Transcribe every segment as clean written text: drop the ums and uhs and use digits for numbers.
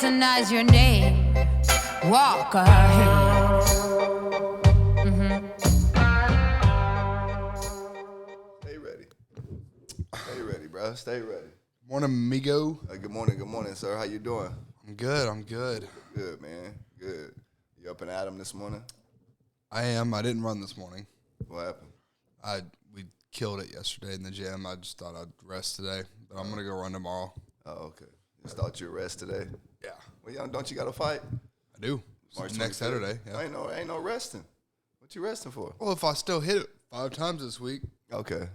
recognize your name. Walk ahead. Stay ready. Stay ready, bro. Stay ready. Morning, amigo. Good morning, sir. How you doing? I'm good. Good, man. Good. You up and at 'em this morning? I am. I didn't run this morning. What happened? We killed it yesterday in the gym. I just thought I'd rest today, but I'm gonna go run tomorrow. Oh, okay. Just thought you'd rest today. Yeah, Well, don't you got to fight? I do. March Next 25th? Saturday. Yeah. Ain't no resting. What you resting for? Well, if I still hit it 5 times this week, Okay.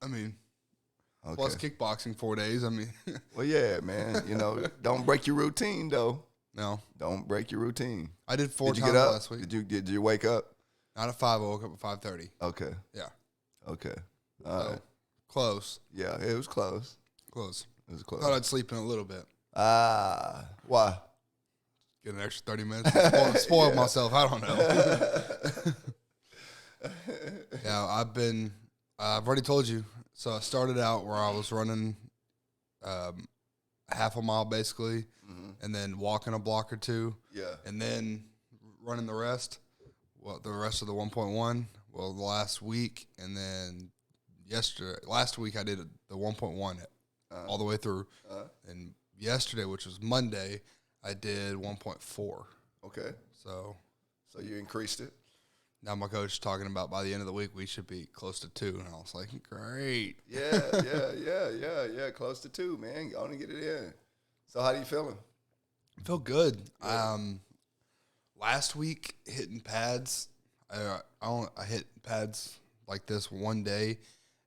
I mean, Okay. plus kickboxing 4 days. I mean, Well, yeah, man. Don't break your routine though. no, Don't break your routine. I did 4 Did you times get up last week. Did you wake up? Not at 5. I woke up at 5:30. Okay. Yeah, Okay. so, close. Yeah, it was close. It was close. Thought I'd sleep in a little bit. Why? Get an extra 30 minutes. Spoiled myself. I don't know. Yeah, I've already told you. So I started out where I was running half a mile basically, and then walking a block or two, Yeah. and then running the rest. Well, the rest of the 1.1. Well, the last week, and then last week I did the 1.1 all the way through, and yesterday, which was Monday, I did 1.4. Okay. So you increased it. now my coach is talking about by the end of the week we should be close to 2, and I was like, great. Yeah. Close to 2, man. Go on and get it in. So how do you feeling? I feel good. Last week hitting pads, I hit pads like this one day,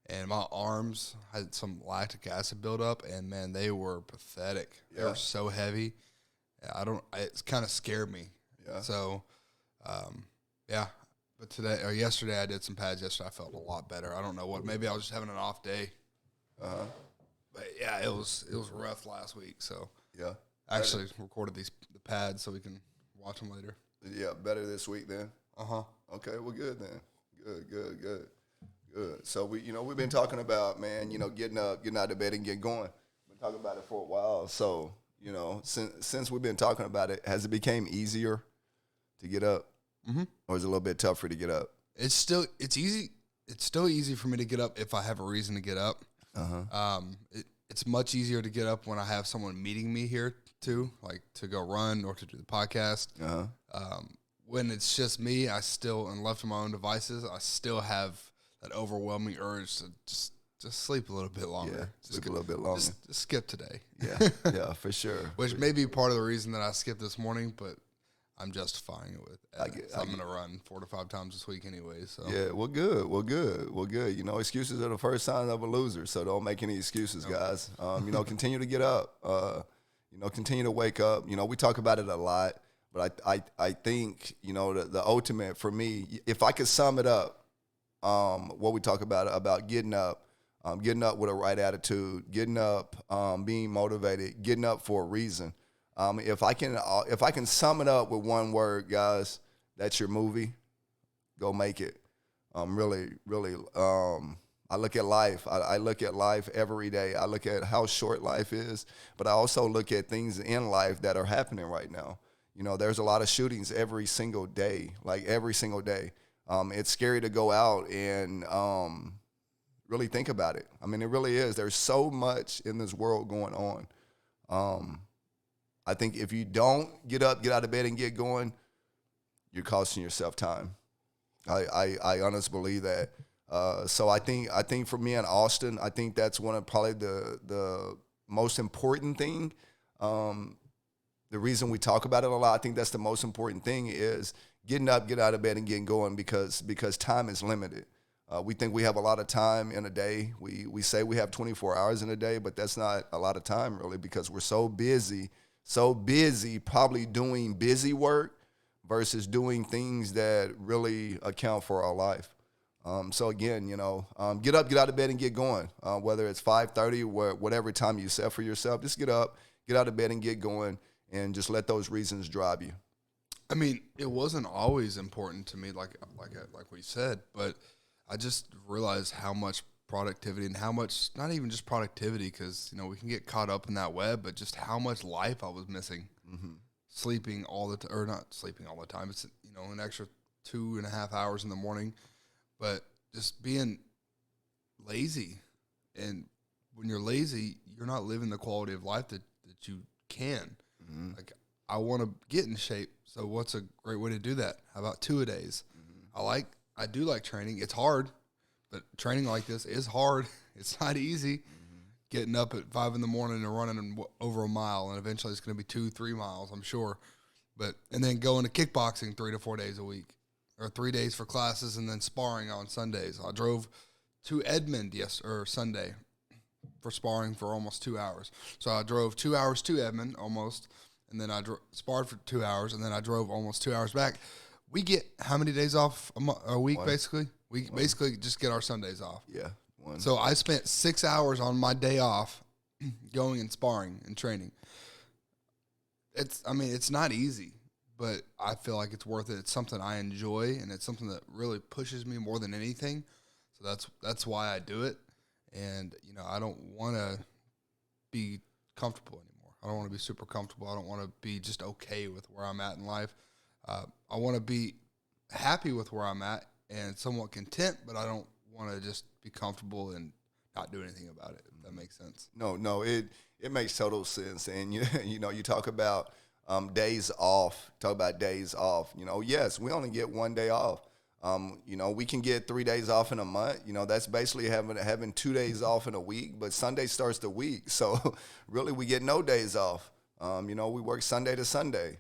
and my arms had some lactic acid buildup, and man, they were pathetic. They Yeah. were so heavy. It kind of scared me. Yeah. So, yeah. But yesterday I did some pads. Yesterday I felt a lot better. I don't know what. Maybe I was just having an off day. But yeah, it was rough last week. So Yeah. I actually recorded the pads so we can watch them later. Yeah, better this week then. Okay, well, good then. Good. So we've been talking about, man, getting up, getting out of bed and getting going. Been talking about it for a while. So, since we've been talking about it, has it became easier to get up? Or is it a little bit tougher to get up? It's easy. It's still easy for me to get up if I have a reason to get up. It's much easier to get up when I have someone meeting me here too, like to go run or to do the podcast. When it's just me, and left to my own devices, I still have that overwhelming urge to just sleep a little bit longer. Sleep a little bit longer. Just skip today. Yeah, for sure. Which may be part of the reason that I skipped this morning, but I'm justifying it with I'm going to run 4 to 5 times this week anyway. So Yeah, well, good. Excuses are the first sign of a loser, so don't make any excuses, guys. Continue to get up. Continue to wake up. We talk about it a lot, but I think, the ultimate for me, if I could sum it up, what we talk about getting up with a right attitude, getting up, being motivated, getting up for a reason. If I can sum it up with one word, guys, that's your movie. Go make it. Really. I look at life. I look at life every day. I look at how short life is, but I also look at things in life that are happening right now. There's a lot of shootings every single day, like every single day. It's scary to go out and really think about it. I mean, it really is. There's so much in this world going on. I think if you don't get up, get out of bed, and get going, you're costing yourself time. I honestly believe that. So I think for me in Austin, I think that's one of probably the most important thing. The reason we talk about it a lot, I think that's the most important thing is getting up, get out of bed, and getting going because time is limited. We think we have a lot of time in a day. We say we have 24 hours in a day, but that's not a lot of time really because we're so busy probably doing busy work versus doing things that really account for our life. So again, get up, get out of bed, and get going. Whether it's 5:30 or whatever time you set for yourself, just get up, get out of bed, and get going, and just let those reasons drive you. I mean, it wasn't always important to me, like we said, but I just realized how much productivity and how much, not even just productivity, because, you know, we can get caught up in that web, but just how much life I was missing. Sleeping all the time, or not sleeping all the time. It's, you know, an extra 2.5 hours in the morning, but just being lazy. And when you're lazy, you're not living the quality of life that you can. Like, I want to get in shape. So what's a great way to do that? How about 2-a-days? I do like training. It's hard, but training like this is hard. It's not easy. Getting up at 5 in the morning and running over a mile, and eventually it's going to be 2-3 miles, I'm sure. And then going to kickboxing 3 to 4 days a week, or 3 days for classes, and then sparring on Sundays. I drove to Edmond Sunday for sparring for almost 2 hours. So I drove 2 hours to Edmond almost, and then I sparred for 2 hours, and then I drove almost 2 hours back. We get how many days off a week, basically? We basically just get our Sundays off. Yeah. So I spent 6 hours on my day off going and sparring and training. It's not easy, but I feel like it's worth it. It's something I enjoy, and it's something that really pushes me more than anything. So that's why I do it. And, you know, I don't want to be comfortable anymore. I don't want to be super comfortable. I don't want to be just okay with where I'm at in life. I want to be happy with where I'm at and somewhat content, but I don't want to just be comfortable and not do anything about it, if that makes sense. No, it makes total sense. And, you know, you talk about days off, you know, yes, we only get 1 day off. You know, we can get 3 days off in a month. You know, that's basically having 2 days off in a week, but Sunday starts the week. So really we get no days off. You know, we work Sunday to Sunday.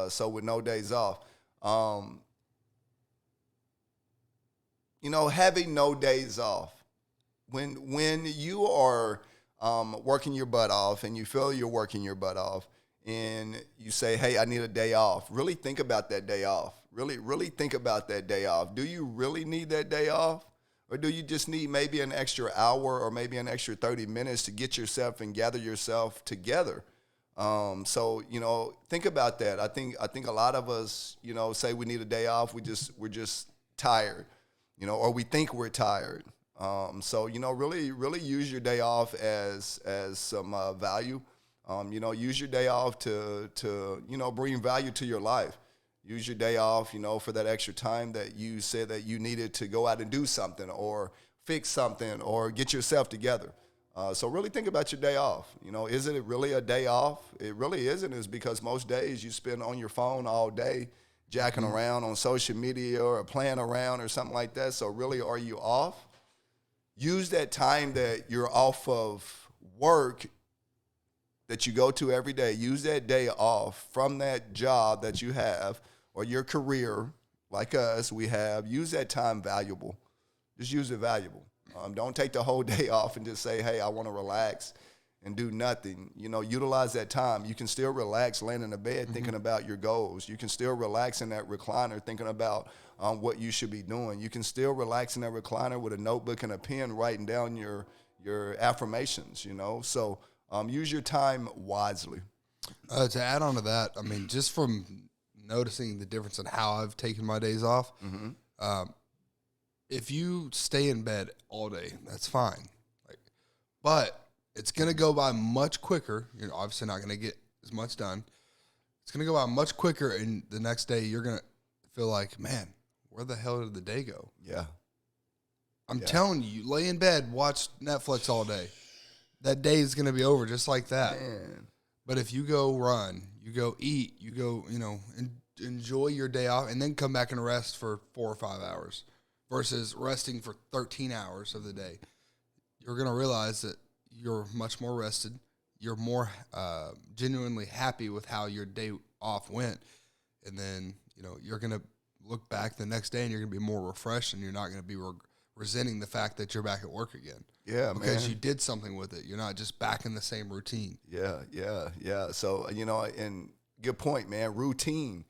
So with no days off, you know, having no days off, when you are working your butt off and you feel you're working your butt off and you say, hey, I need a day off, really think about that day off. Really think about that day off. Do you really need that day off? Or do you just need maybe an extra hour or maybe an extra 30 minutes to get yourself and gather yourself together? So, you know, think about that. I think a lot of us, you know, say we need a day off. We're just tired, you know, or we think we're tired. So, you know, really use your day off as some value. You know, use your day off to, you know, bring value to your life. Use your day off, you know, for that extra time that you said that you needed to go out and do something or fix something or get yourself together. So really think about your day off. You know, is it really a day off? It really isn't. It's because most days you spend on your phone all day, jacking around on social media or playing around or something like that. So really, are you off? Use that time that you're off of work that you go to every day. Use that day off from that job that you have or your career, like us, we have. Use that time valuable. Just use it valuable. Don't take the whole day off and just say, hey, I want to relax and do nothing. You know, utilize that time. You can still relax laying in the bed thinking about your goals. You can still relax in that recliner thinking about what you should be doing. You can still relax in that recliner with a notebook and a pen writing down your affirmations, you know. So use your time wisely. To add on to that, I mean, just from noticing the difference in how I've taken my days off, if you stay in bed all day, that's fine. But it's going to go by much quicker. You're obviously not going to get as much done. It's going to go by much quicker, and the next day you're going to feel like, man, where the hell did the day go? Yeah. I'm telling you, lay in bed, watch Netflix all day. That day is going to be over just like that. Man. But if you go run, you go eat, you go, you know, enjoy your day off, and then come back and rest for 4 or 5 hours versus resting for 13 hours of the day, you're going to realize that you're much more rested. You're more genuinely happy with how your day off went. And then, you know, you're going to look back the next day and you're going to be more refreshed, and you're not going to be resenting the fact that you're back at work again. Yeah, because man. you did something with it. You're not just back in the same routine. Yeah. So, you know, and good point, man. Routine.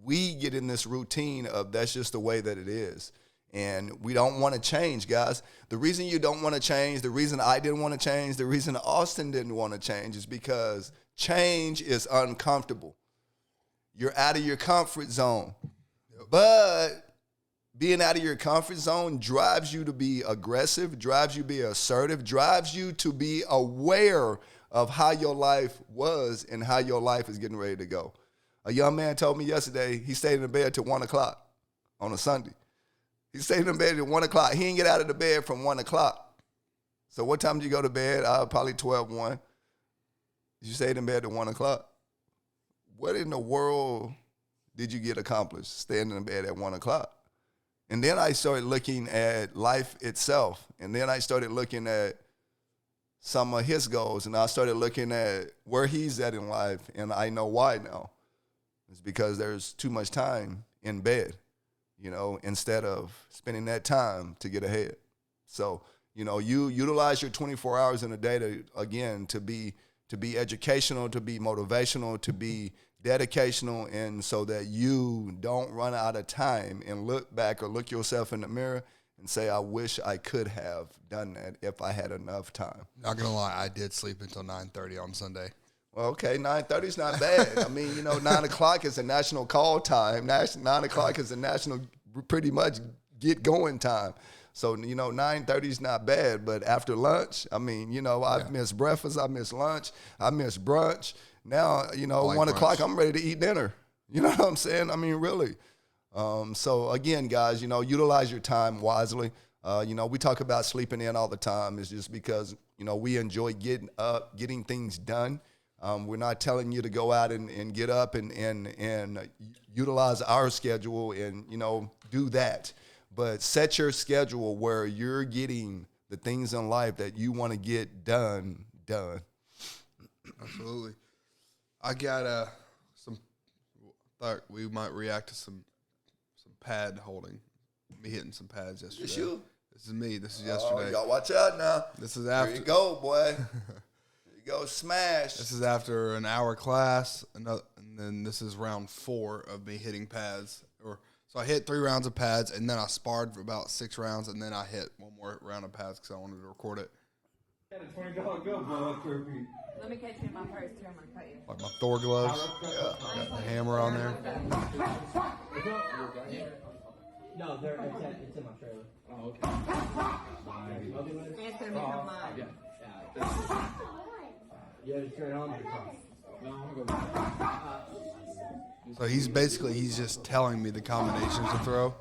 We get in this routine of that's just the way that it is. And we don't want to change, guys. The reason you don't want to change, the reason I didn't want to change, the reason Austin didn't want to change is because change is uncomfortable. You're out of your comfort zone. But being out of your comfort zone drives you to be aggressive, drives you to be assertive, drives you to be aware of how your life was and how your life is getting ready to go. A young man told me yesterday he stayed in the bed till 1 o'clock on a Sunday. He stayed in the bed till 1 o'clock. He didn't get out of the bed from 1 o'clock. So what time did you go to bed? Probably 12, 1. You stayed in bed till 1 o'clock. What in the world did you get accomplished staying in the bed at 1 o'clock? And then I started looking at life itself. And then I started looking at some of his goals. And I started looking at where he's at in life. And I know why now. It's because there's too much time in bed, instead of spending that time to get ahead. So, you utilize your 24 hours in a day to be educational, to be motivational, to be dedicational, and so that you don't run out of time and look back or look yourself in the mirror and say, I wish I could have done that if I had enough time. Not going to lie, I did sleep until 9:30 on Sunday. Well, okay, 9:30 is not bad. I mean, 9 o'clock is a national call time. 9 o'clock is a national pretty much get going time. So, 9:30 is not bad. But after lunch, I mean, I've missed breakfast, I missed lunch, I missed brunch. Now, 1 o'clock, I'm ready to eat dinner. You know what I'm saying? I mean, really. So, again, guys, utilize your time wisely. We talk about sleeping in all the time. It's just because, we enjoy getting up, getting things done. We're not telling you to go out and get up and utilize our schedule and, do that. But set your schedule where you're getting the things in life that you want to get done. Absolutely. I got thought we might react to some pad holding. Me hitting some pads yesterday. It's you? This is me. This is yesterday. Y'all watch out now. This is after. Here you go, boy. Go smash. This is after an hour class, and then this is round 4 of me hitting pads. So I hit 3 rounds of pads, and then I sparred for about 6 rounds, and then I hit one more round of pads because I wanted to record it. Got a $20 bill blow up for me. Let me catch you in my purse too. I'm gonna cut you. Like my Thor gloves. Got the hammer on there. No, it's in my trailer. Oh, okay. It's gonna become mine. Yeah, it's straight on the car. So he's just telling me the combinations to throw,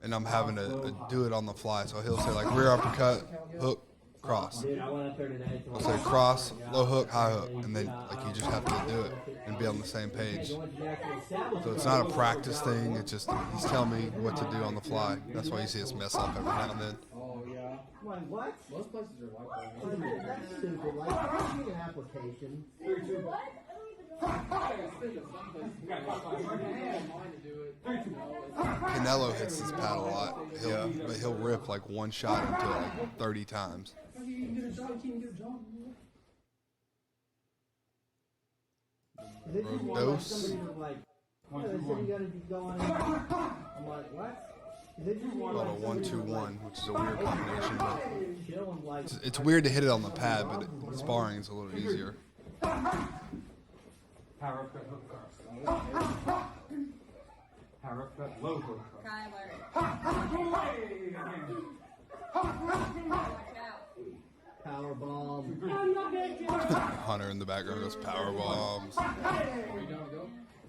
and I'm having to do it on the fly. So he'll say like rear uppercut, hook, cross. Dude, I went up there today. I'll say cross, low hook, high hook, and then you just have to do it and be on the same page. So it's not a practice thing. It's just he's telling me what to do on the fly. That's why you see us mess up every now and then. Oh, yeah. What? Most places are like that. That's stupid. Like, I need an application. Canelo hits his pad a lot. But he'll rip like one shot into it like 30 times. Dose. Called a 1-2-1, which is a weird combination. But it's weird to hit it on the pad, but sparring is a little easier. Power up that hook cross. Power up that low hook cross. Power bomb. Hunter in the background goes power bombs.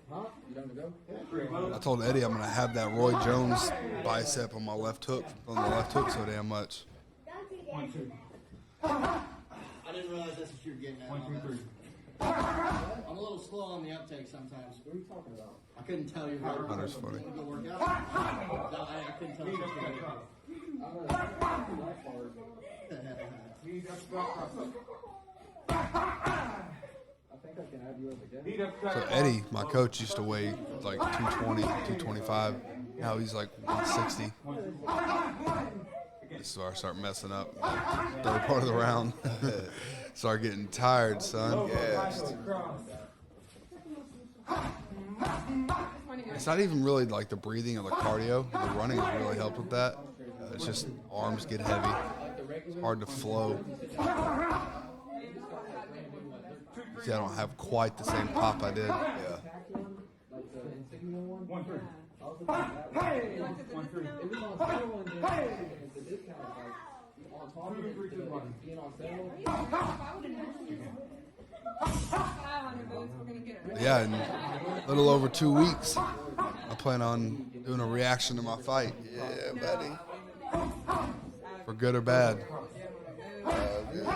I told Eddie I'm gonna have that Roy Jones bicep on my left hook so damn much. 1, 2. I didn't realize that's what you were getting at. 1, 2, 3. I'm a little slow on the uptake sometimes. What are you talking about? I couldn't tell you. Hunter's funny. Go work out? No, I couldn't tell you. So Eddie, my coach, used to weigh like 220, 225. Now he's like 160. So I start messing up. Third part of the round. Start getting tired, son. Yeah. It's not even really like the breathing or the cardio. The running has really helped with that. It's just arms get heavy. It's hard to flow. See, I don't have quite the same pop I did. Yeah. It was on sale one day. It's a discount. Like, on top of it, being on sale. Yeah, in a little over 2 weeks, I plan on doing a reaction to my fight, Yeah, buddy. for good or bad. Good.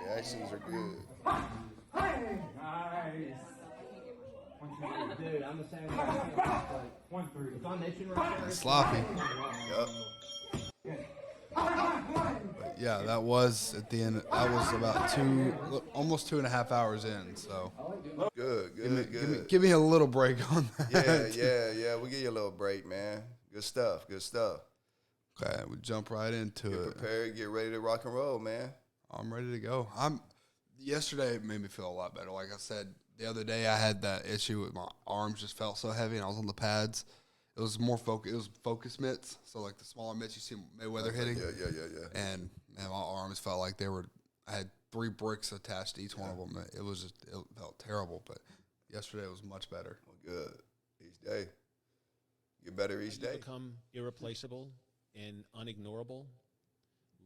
Reactions are good. Dude, I'm the same way. It's on Nationwide. It's sloppy. Yep. But yeah, that was at the end. That was about almost 2.5 hours in. So Good. give me a little break on that. Yeah. We'll give you a little break, man. Good stuff. Okay, we jump right into Get it. prepared. Get ready to rock and roll, man. I'm ready to go. Yesterday it made me feel a lot better. Like I said, the other day I had that issue with my arms just felt so heavy, and I was on the pads. It was more focus. It was focus mitts, so like the smaller mitts you see Mayweather hitting. Yeah. And man, my arms felt like I had 3 bricks attached to each one of them. It felt terrible, but yesterday was much better. Well, good. Each day. Get better each day. Become irreplaceable and unignorable.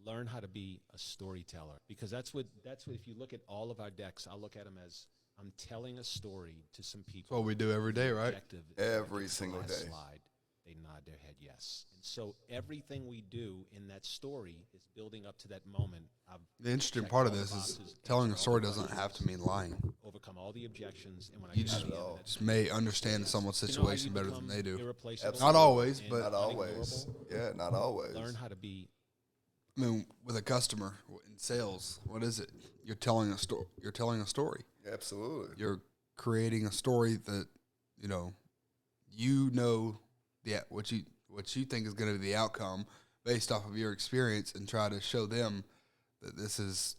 Learn how to be a storyteller, because that's what if you look at all of our decks, I look at them as I'm telling a story to some people. That's what we do every day, right? Every single day. Slide, they nod their head yes. And so everything we do in that story is building up to that moment. The interesting part of this is telling a story doesn't have to mean lying. Overcome all the objections, and when You I just, get to the end of that just may understand someone's situation better than they do. irreplaceable Not always, and but Not always. unignorable, Yeah, not always. learn how to be I mean, with a customer in sales, what is it? You're telling a story. You're telling a story. Absolutely. You're creating a story that what you think is going to be the outcome based off of your experience, and try to show them that this is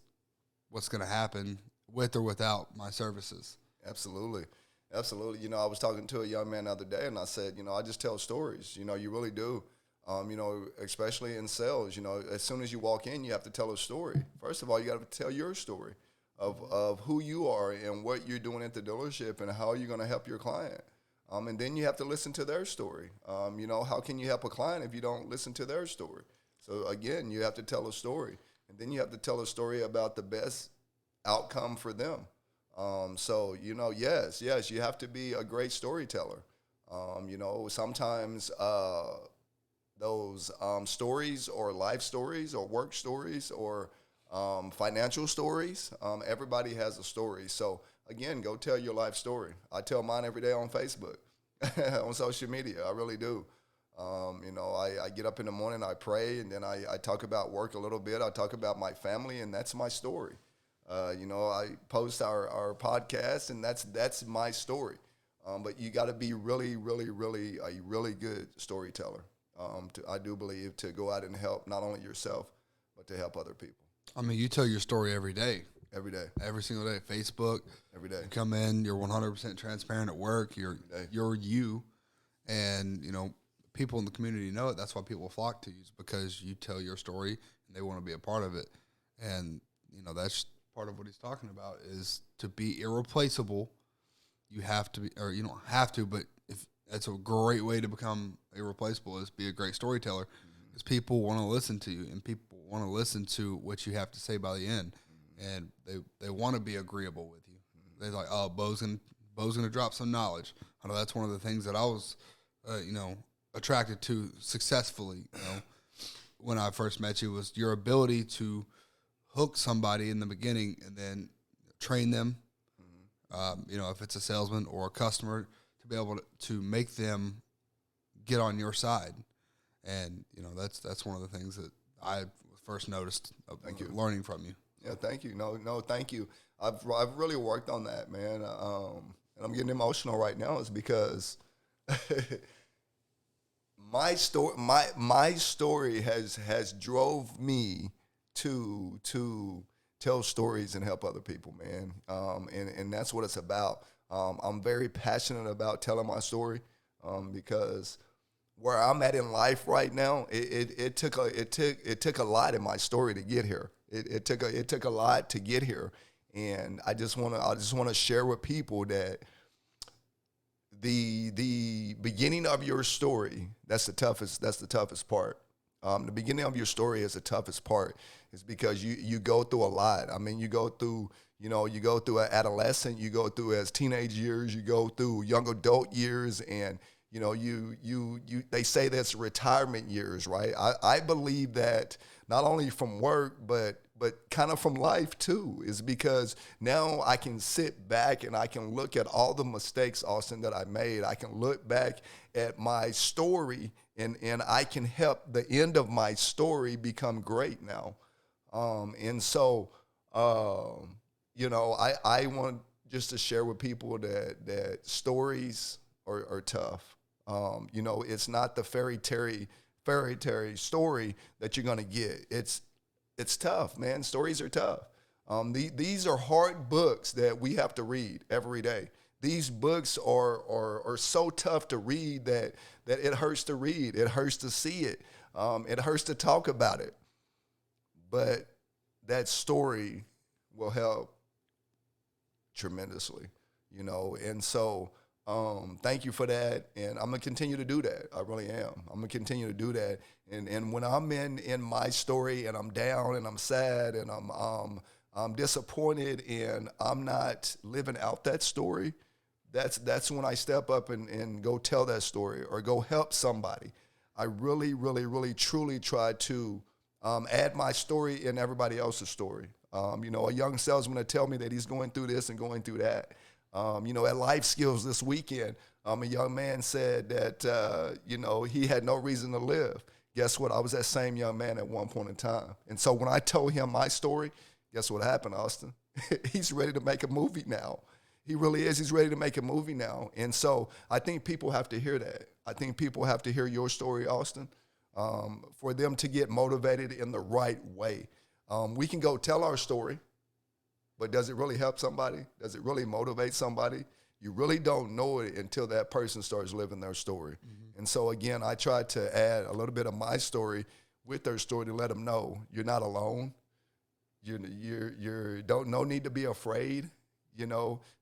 what's going to happen with or without my services. Absolutely. You know, I was talking to a young man the other day, and I said, I just tell stories. You really do. Especially in sales, as soon as you walk in, you have to tell a story. First of all, you got to tell your story of who you are and what you're doing at the dealership and how you're going to help your client. And then you have to listen to their story. How can you help a client if you don't listen to their story? So again, you have to tell a story, and then you have to tell a story about the best outcome for them. Yes, you have to be a great storyteller. Sometimes those stories or life stories or work stories or financial stories, everybody has a story. So again, go tell your life story. I tell mine every day on Facebook, on social media. I really do. I get up in the morning, I pray, and then I talk about work a little bit. I talk about my family, and that's my story. I post our podcast, and that's my story. But you got to be really, really, really a really good storyteller. I do believe to go out and help not only yourself, but to help other people. I mean, you tell your story every day. Every day. Every single day. Facebook. Every day. You come in, you're 100% transparent at work. You're you. And, people in the community know it. That's why people flock to you, is because you tell your story and they want to be a part of it. And, that's part of what he's talking about, is to be irreplaceable. You have to be, or you don't have to, but if that's a great way to become irreplaceable, is be a great storyteller, because people want to listen to you, and people want to listen to what you have to say by the end, and they want to be agreeable with you. They're like, oh, Bo's gonna drop some knowledge. I know that's one of the things that I was, attracted to successfully. When I first met you, was your ability to hook somebody in the beginning and then train them. If it's a salesman or a customer, to be able to make them get on your side. And, that's one of the things that I first noticed learning from you. Yeah, thank you. No, thank you. I've really worked on that, man. And I'm getting emotional right now, is because my story has drove me to tell stories and help other people, man. And that's what it's about. I'm very passionate about telling my story, because where I'm at in life right now, it took a lot in my story to get here. It took a lot to get here, and I just want to share with people that the beginning of your story, that's the toughest part. The beginning of your story is the toughest part, is because you go through a lot. I mean, you go through an adolescent, you go through as teenage years, you go through young adult years, and they say that's retirement years, right? I believe that not only from work, but kind of from life too, is because now I can sit back and I can look at all the mistakes, Austin, that I made. I can look back at my story and I can help the end of my story become great now. And so, I want just to share with people that stories are tough. It's not the fairy tale story that you're gonna get. It's tough, man. Stories are tough. These are hard books that we have to read every day. These books are so tough to read that it hurts to read. It hurts to see it. It hurts to talk about it. But that story will help tremendously, And so thank you for that. And I'm going to continue to do that. I really am. I'm going to continue to do that. And when I'm in my story and I'm down and I'm sad and I'm disappointed and I'm not living out that story, that's when I step up and go tell that story or go help somebody. I really, really, really, truly try to add my story in everybody else's story. A young salesman will tell me that he's going through this and going through that. At Life Skills this weekend, a young man said that, he had no reason to live. Guess what? I was that same young man at one point in time. And so when I told him my story, guess what happened, Austin? He's ready to make a movie now. He really is. He's ready to make a movie now. And so I think people have to hear that. I think people have to hear your story, Austin, for them to get motivated in the right way. We can go tell our story, but does it really help somebody? Does it really motivate somebody? You really don't know it until that person starts living their story. Mm-hmm. And so, again, I try to add a little bit of my story with their story to let them know you're not alone. You don't no need to be afraid.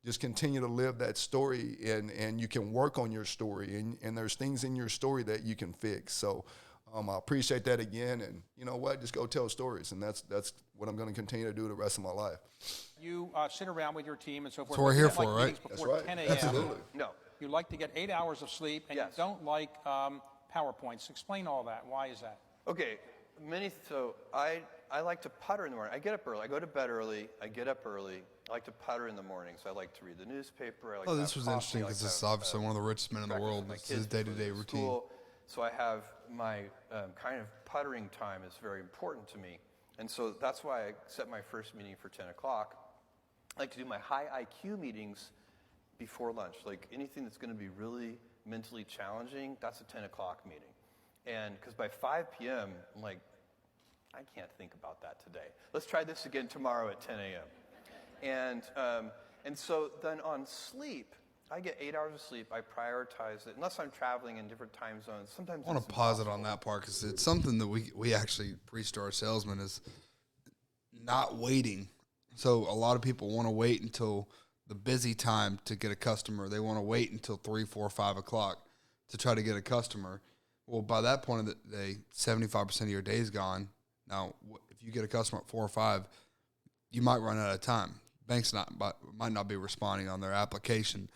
Just continue to live that story, and you can work on your story, and there's things in your story that you can fix. So I appreciate that again, and you know what? Just go tell stories, and that's what I'm going to continue to do the rest of my life. You sit around with your team and so forth. That's what we're here You don't for, like right? meetings before That's right. 10 a.m. Absolutely. No. You like to get 8 hours of sleep, and Yes. you don't like PowerPoints. Explain all that. Why is that? Okay. So I like to putter in the morning. I get up early. I go to bed early. I get up early. I like to putter in the mornings. I like to read the newspaper. I like to This have was coffee. interesting I like because to this is have, obviously one of the richest men in the breakfast world. with my This is his kids before day-to-day they go to routine. school. So I have my kind of puttering time is very important to me. And so that's why I set my first meeting for 10 o'clock. I like to do my high IQ meetings before lunch. Like anything that's going to be really mentally challenging, that's a 10 o'clock meeting. And because by 5 p.m., I'm like, I can't think about that today. Let's try this again tomorrow at 10 a.m. And so then on sleep, I get 8 hours of sleep. I prioritize it, unless I'm traveling in different time zones. Sometimes I want it's to pause it impossible. on that part because it's something that we actually preach to our salesmen is not waiting. So a lot of people want to wait until the busy time to get a customer. They want to wait until 3, 4, 5 o'clock to try to get a customer. Well, by that point of the day, 75% of your day is gone. Now, if you get a customer at 4 or 5, you might run out of time. Banks might not be responding on their application.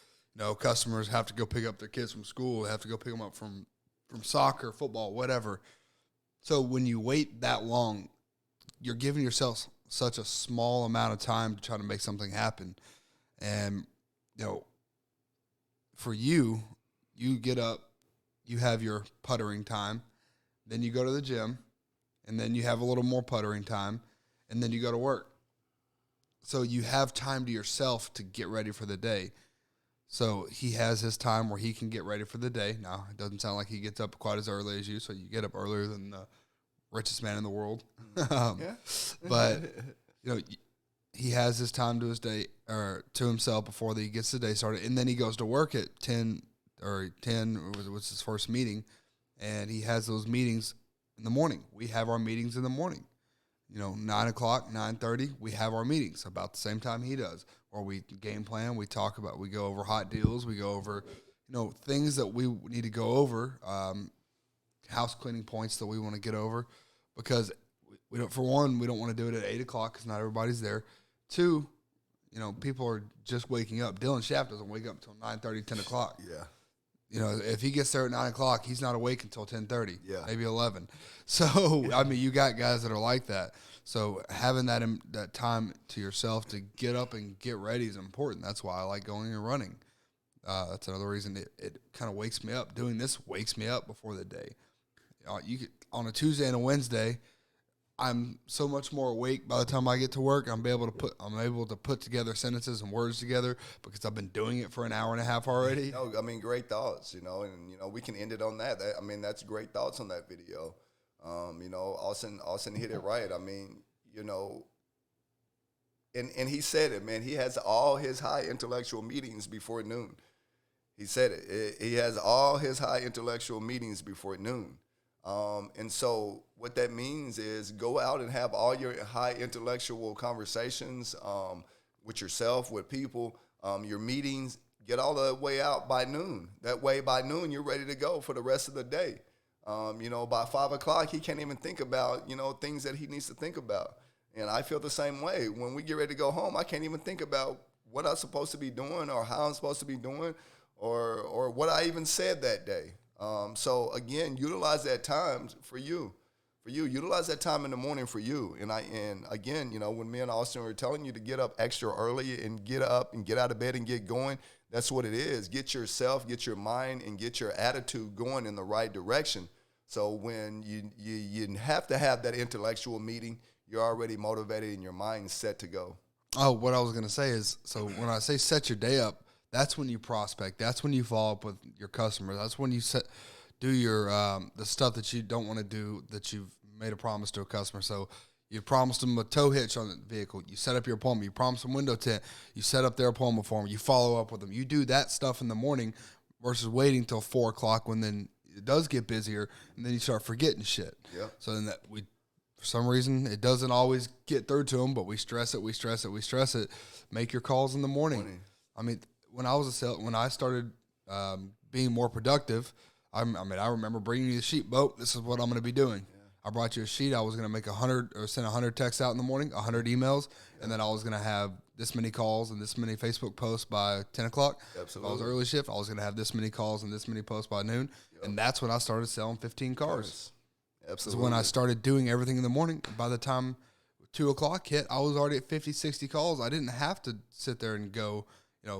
Customers have to go pick up their kids from school. They have to go pick them up from soccer, football, whatever. So when you wait that long, you're giving yourself such a small amount of time to try to make something happen. And, for you get up, you have your puttering time, then you go to the gym, and then you have a little more puttering time, and then you go to work. So you have time to yourself to get ready for the day. So he has his time where he can get ready for the day. Now, it doesn't sound like he gets up quite as early as you, so you get up earlier than the richest man in the world. Yeah. But, he has his time to his day or to himself before he gets the day started. And then he goes to work at 10 was his first meeting, and he has those meetings in the morning. We have our meetings in the morning. 9 o'clock, 9:30, we have our meetings about the same time he does. Or we game plan, we go over hot deals, we go over, things that we need to go over, house cleaning points that we want to get over, because we don't. For one, we don't want to do it at 8 o'clock because not everybody's there. Two, people are just waking up. Dylan Shaft doesn't wake up until 9:30, 10 o'clock. Yeah. If he gets there at 9 o'clock, he's not awake until 10:30, maybe 11. So, you got guys that are like that. So having that time to yourself to get up and get ready is important. That's why I like going and running. That's another reason it kind of wakes me up. Doing this wakes me up before the day. On a Tuesday and a Wednesday, I'm so much more awake by the time I get to work. I'm able to put together sentences and words together because I've been doing it for an hour and a half already. No, great thoughts, and we can end it on that. That's great thoughts on that video. Austin hit it right. And he said it, man. He has all his high intellectual meetings before noon. He said it. He has all his high intellectual meetings before noon. And so what that means is go out and have all your high intellectual conversations with yourself, with people, your meetings, get all the way out by noon. That way by noon, you're ready to go for the rest of the day. By 5 o'clock, he can't even think about, things that he needs to think about. And I feel the same way. When we get ready to go home, I can't even think about what I'm supposed to be doing or how I'm supposed to be doing or what I even said that day. So again, utilize that time for you. Utilize that time in the morning for you. And again, when me and Austin were telling you to get up extra early and get up and get out of bed and get going, that's what it is. Get yourself, get your mind, and get your attitude going in the right direction. So when you have to have that intellectual meeting, you're already motivated and your mind's set to go. Oh, what I was going to say is, so when I say set your day up, that's when you prospect. That's when you follow up with your customers. That's when you do your the stuff that you don't want to do that you've made a promise to a customer. So you promised them a tow hitch on the vehicle. You set up your appointment. You promised them window tint. You set up their appointment for them. You follow up with them. You do that stuff in the morning versus waiting till 4 o'clock when then it does get busier and then you start forgetting shit. Yeah. So then for some reason, it doesn't always get through to them, but we stress it. Make your calls in the morning. When I started being more productive, I remember bringing you the sheet, Bo, this is what I'm going to be doing. Yeah. I brought you a sheet. I was going to make 100 or send 100 texts out in the morning, 100 emails, and then I was going to have this many calls and this many Facebook posts by 10 o'clock. Absolutely. If I was early shift, I was going to have this many calls and this many posts by noon, and that's when I started selling 15 cars. Absolutely. So when I started doing everything in the morning, by the time 2 o'clock hit, I was already at 50, 60 calls. I didn't have to sit there and go,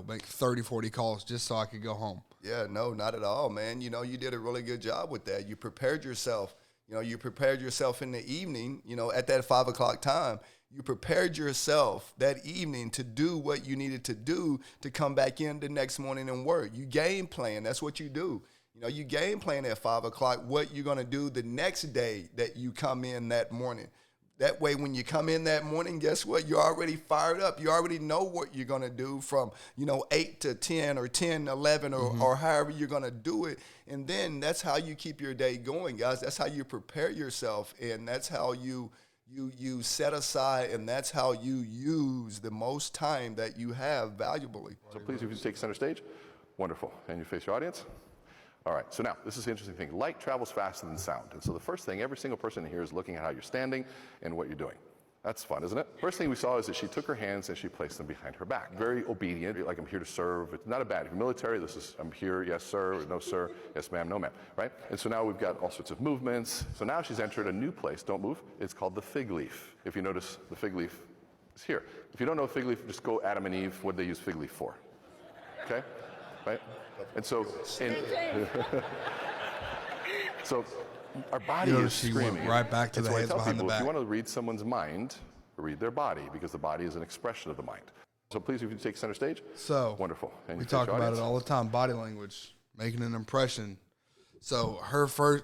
make 30, 40 calls just so I could go home. Yeah, no, not at all, man. You did a really good job with that. You prepared yourself. You prepared yourself in the evening, at that 5 o'clock time. You prepared yourself that evening to do what you needed to do to come back in the next morning and work. You game plan. That's what you do. You game plan at 5 o'clock what you're going to do the next day that you come in that morning. That way, when you come in that morning, guess what? You're already fired up. You already know what you're going to do from, 8 to 10 or 10, 11 or however you're going to do it. And then that's how you keep your day going, guys. That's how you prepare yourself. And that's how you set aside, and that's how you use the most time that you have valuably. So please, if you take center stage. Wonderful. And you face your audience. All right, so now, this is the interesting thing. Light travels faster than sound. And so the first thing, every single person here is looking at how you're standing and what you're doing. That's fun, isn't it? First thing we saw is that she took her hands and she placed them behind her back. Very obedient, like I'm here to serve. It's not a bad, if you're military, this is, I'm here, yes sir, or no sir, yes ma'am, no ma'am, right? And so now we've got all sorts of movements. So now she's entered a new place, don't move. It's called the fig leaf. If you notice, the fig leaf is here. If you don't know fig leaf, just go Adam and Eve, what did they use fig leaf for? Okay, right? And so, so our body is screaming. Right back to the hands behind the back. If you want to read someone's mind, read their body, because the body is an expression of the mind. So please, if you take center stage. So wonderful. And we talk about it all the time. Body language, making an impression. So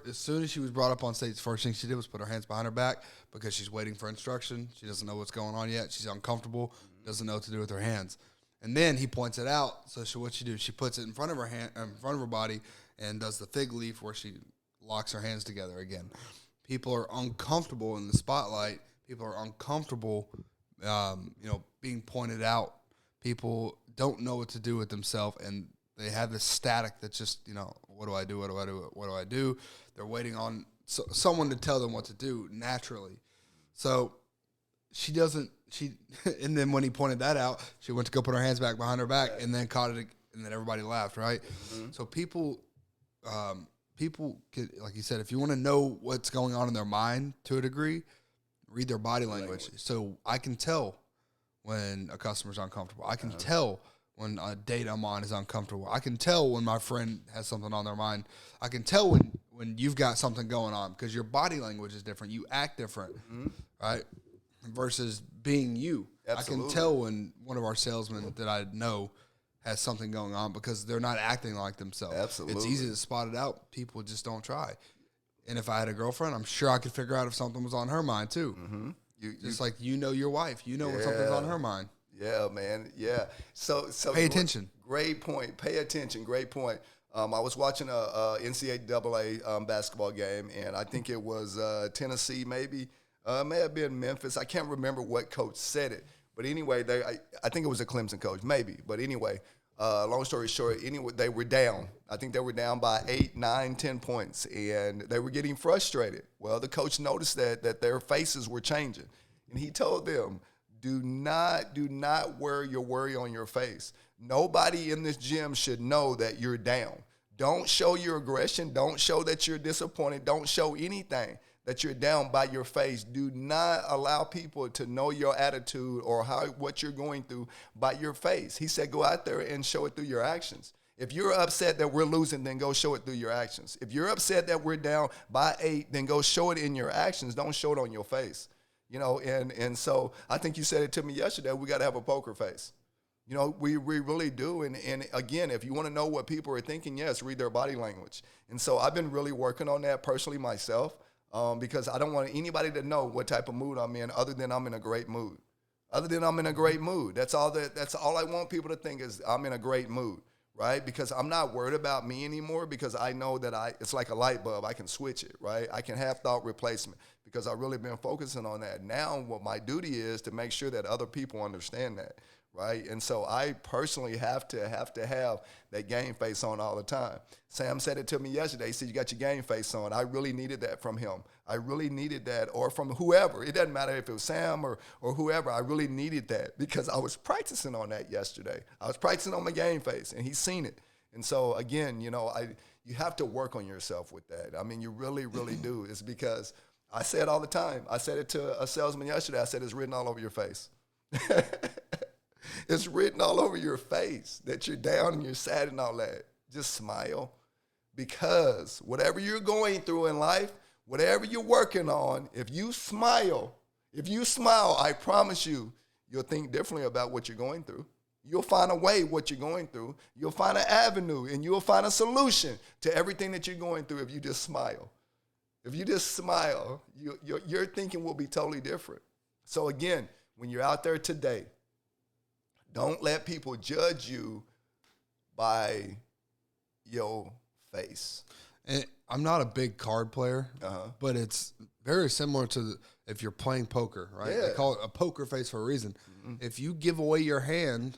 as soon as she was brought up on stage, the first thing she did was put her hands behind her back because she's waiting for instruction. She doesn't know what's going on yet. She's uncomfortable. Doesn't know what to do with her hands. And then he points it out. So what she do? She puts it in front of her hand, in front of her body, and does the fig leaf where she locks her hands together again. People are uncomfortable in the spotlight. People are uncomfortable, being pointed out. People don't know what to do with themselves, and they have this static that's just, you know, what do I do? What do I do? What do I do? They're waiting on someone to tell them what to do naturally. So she doesn't, and then when he pointed that out, she went to go put her hands back behind her back and then caught it, and then everybody laughed, right? So people could, like you said, if you want to know what's going on in their mind to a degree, read their body language. So I can tell when a customer's uncomfortable. I can tell when a date I'm on is uncomfortable. I can tell when my friend has something on their mind. I can tell when you've got something going on because your body language is different. You act different, right? Versus being you. Absolutely. I can tell when one of our salesmen that I know has something going on because they're not acting like themselves. Absolutely. It's easy to spot it out. People just don't try. And if I had a girlfriend, I'm sure I could figure out if something was on her mind too. Just like you know your wife. You know when something's on her mind. Yeah, man. Yeah. So pay attention. Great point. Pay attention. Great point. I was watching a NCAA basketball game, and I think it was Tennessee, maybe. May have been Memphis. I can't remember what coach said it. But anyway, I think it was a Clemson coach, maybe. But anyway, long story short, anyway, they were down. I think they were down by 8, 9, 10 points, and they were getting frustrated. Well, the coach noticed that their faces were changing, and he told them, do not wear your worry on your face. Nobody in this gym should know that you're down. Don't show your aggression. Don't show that you're disappointed. Don't show anything that you're down by your face. Do not allow people to know your attitude or what you're going through by your face. He said, go out there and show it through your actions. If you're upset that we're losing, then go show it through your actions. If you're upset that we're down by 8, then go show it in your actions. Don't show it on your face. You know, and so I think you said it to me yesterday, we got to have a poker face. You know, we really do. And again, if you want to know what people are thinking, yes, read their body language. And so I've been really working on that personally myself because I don't want anybody to know what type of mood I'm in other than I'm in a great mood. That's all I want people to think is I'm in a great mood, right? Because I'm not worried about me anymore because I know that it's like a light bulb. I can switch it, right? I can have thought replacement because I've really been focusing on that. Now what my duty is to make sure that other people understand that, right? And so I personally have to have that game face on all the time. Sam said it to me yesterday. He said, you got your game face on. I really needed that from him. I really needed that, or from whoever. It doesn't matter if it was Sam or whoever. I really needed that because I was practicing on that yesterday. I was practicing on my game face, and he's seen it. And so, again, you know, you have to work on yourself with that. I mean, you really, really do. It's because I say it all the time. I said it to a salesman yesterday. I said, it's written all over your face. It's written all over your face that you're down and you're sad and all that. Just smile, because whatever you're going through in life, whatever you're working on, if you smile, I promise you'll think differently about what you're going through. You'll find a way what you're going through. You'll find an avenue, and you'll find a solution to everything that you're going through if you just smile. If you just smile, your thinking will be totally different. So again, when you're out there today, don't let people judge you by your face. And I'm not a big card player, but it's very similar to if you're playing poker, right? Yeah. They call it a poker face for a reason. If you give away your hand,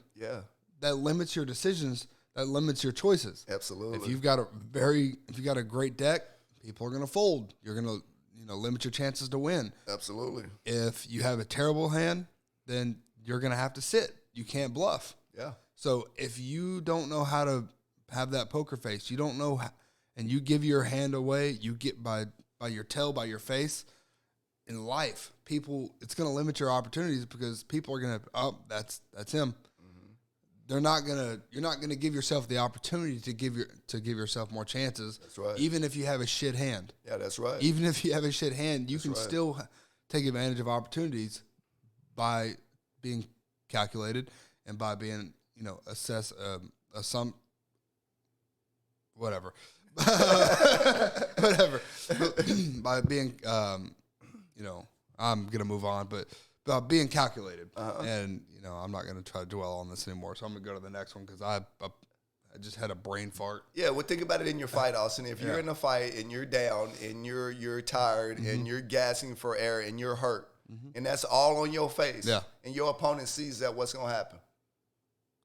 that limits your decisions, that limits your choices. Absolutely. If you've got a great deck, people are going to fold. You're going to limit your chances to win. Absolutely. If you have a terrible hand, then you're going to have to sit. You can't bluff. Yeah. So if you don't know how to have that poker face, you don't know how, and you give your hand away, you get by your tail, by your face. In life, it's going to limit your opportunities because people are going to, that's him. You're not going to give yourself the opportunity to give yourself more chances. That's right. Even if you have a shit hand. Yeah, that's right. Even if you have a shit hand, you can still take advantage of opportunities by being calculated and by being, whatever. By being, I'm going to move on, but being calculated. And, I'm not going to try to dwell on this anymore. So I'm going to go to the next one because I just had a brain fart. Yeah, well, think about it in your fight, Austin. If you're in a fight and you're down and you're tired and you're gasping for air and you're hurt, and that's all on your face, and your opponent sees that, what's going to happen?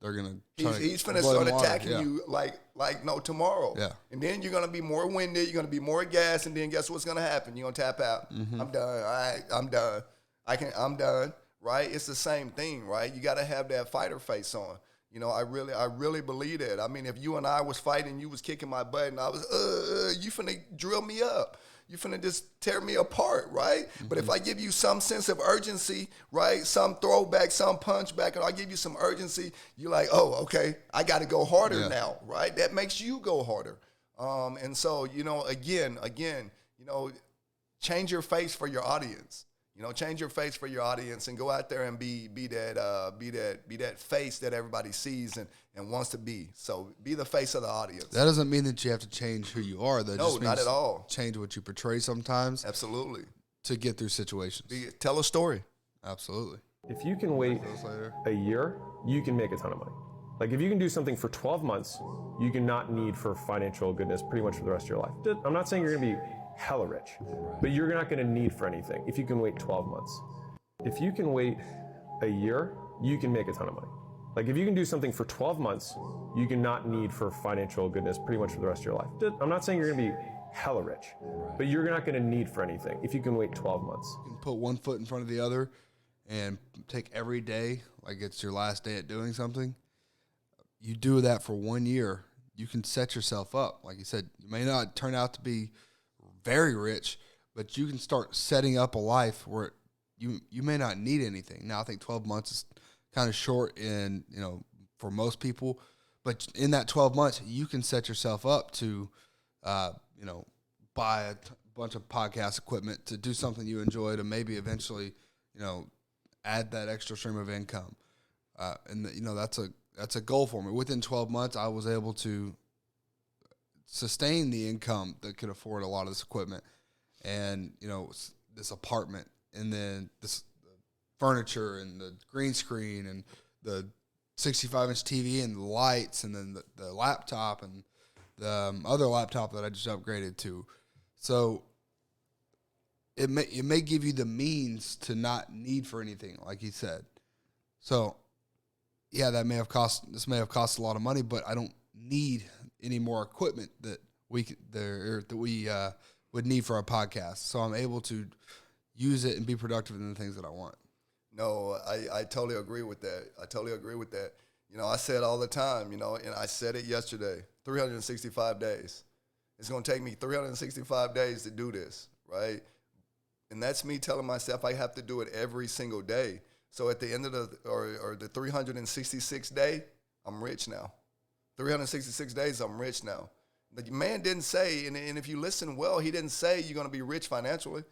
they're gonna. He's finna start attacking you like no tomorrow. Yeah. And then you're gonna be more winded. You're gonna be more gassed. And then guess what's gonna happen? You're gonna tap out. I'm done. All right, I'm done. I'm done. Right? It's the same thing, right? You got to have that fighter face on. You know, I really believe that. I mean, if you and I was fighting, you was kicking my butt, and I was, you finna drill me up. You finna just tear me apart, right? But if I give you some sense of urgency, right, some throwback, some punch back, and I give you some urgency, you're like, oh, okay, I got to go harder now, right? That makes you go harder. And so, you know, again, you know, change your face for your audience. You know, change your face for your audience and go out there and be that face that everybody sees and wants to be. So be the face of the audience. That doesn't mean that you have to change who you are. That No, just means not at all. Change what you portray sometimes. Absolutely. To get through situations. Tell a story. Absolutely. If you can wait a year, you can make a ton of money. Like if you can do something for 12 months, you can not need for financial goodness pretty much for the rest of your life. I'm not saying you're going to be hella rich, but you're not going to need for anything if you can wait 12 months. If you can wait a year, you can make a ton of money. Like if you can do something for 12 months, you can not need for financial goodness pretty much for the rest of your life. I'm not saying you're going to be hella rich, but you're not going to need for anything if you can wait 12 months. You can put one foot in front of the other and take every day like it's your last day at doing something. You do that for 1 year, you can set yourself up. Like you said, you may not turn out to be very rich, but you can start setting up a life where you may not need anything. Now, I think 12 months is kind of short in, you know, for most people, but in that 12 months, you can set yourself up to, you know, buy a bunch of podcast equipment, to do something you enjoy, to maybe eventually, you know, add that extra stream of income. You know, that's a goal for me. Within 12 months, I was able to sustain the income that could afford a lot of this equipment and, you know, this apartment, and then this furniture and the green screen and the 65-inch TV and the lights, and then the laptop and the other laptop that I just upgraded to. So it may give you the means to not need for anything, like he said. So yeah, this may have cost a lot of money, but I don't need any more equipment that we would need for our podcast. So I'm able to use it and be productive in the things that I want. No, I totally agree with that. You know, I say it all the time, you know, and I said it yesterday, 365 days. It's going to take me 365 days to do this, right? And that's me telling myself I have to do it every single day. So at the end of the 366th day, I'm rich now. 366 days, I'm rich now. The man didn't say, and if you listen well, he didn't say you're going to be rich financially.